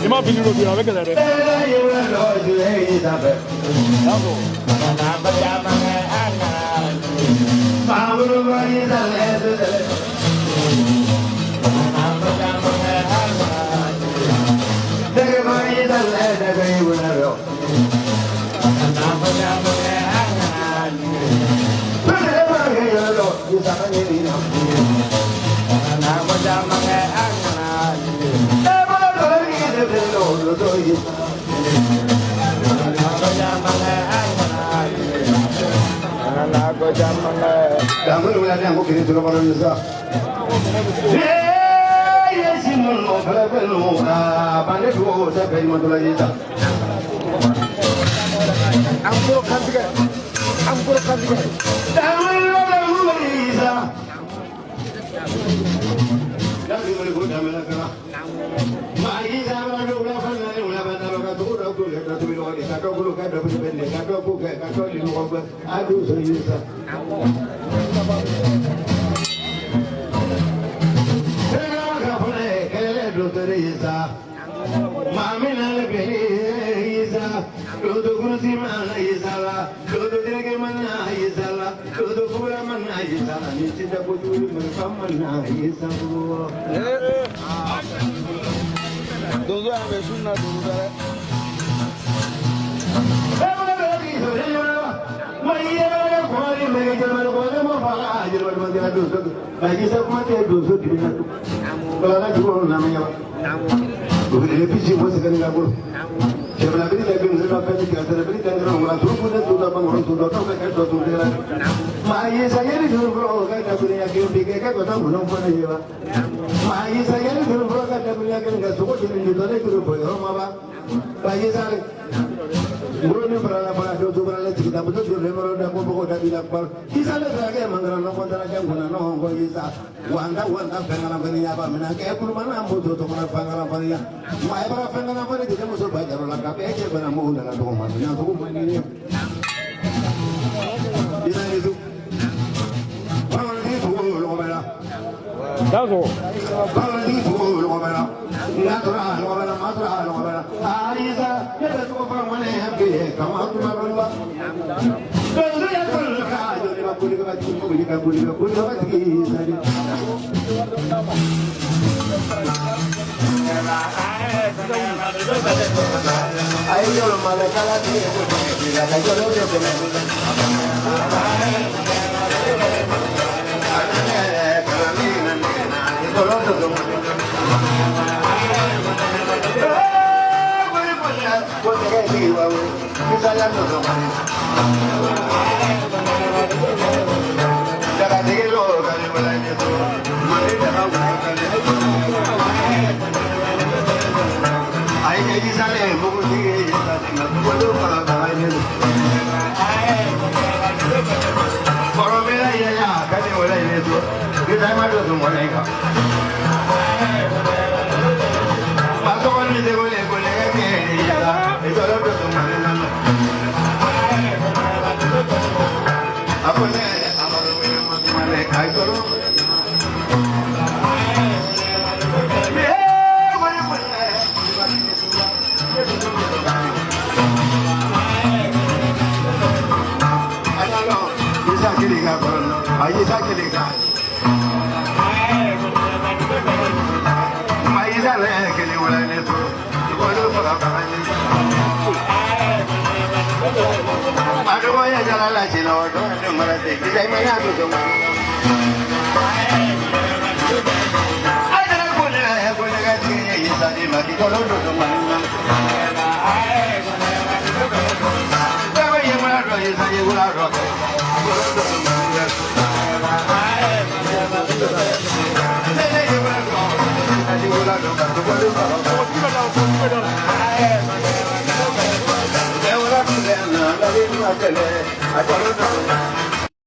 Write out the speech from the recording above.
Ima video dia apa kita ada? Are you talking about? My is a leg and you will let it. I don't want to let you know. Don't do my thing. I may have to do. I don't want to have one again. He's a demon. Don't do my man. Never you will not raise and you will not rock. I don't know.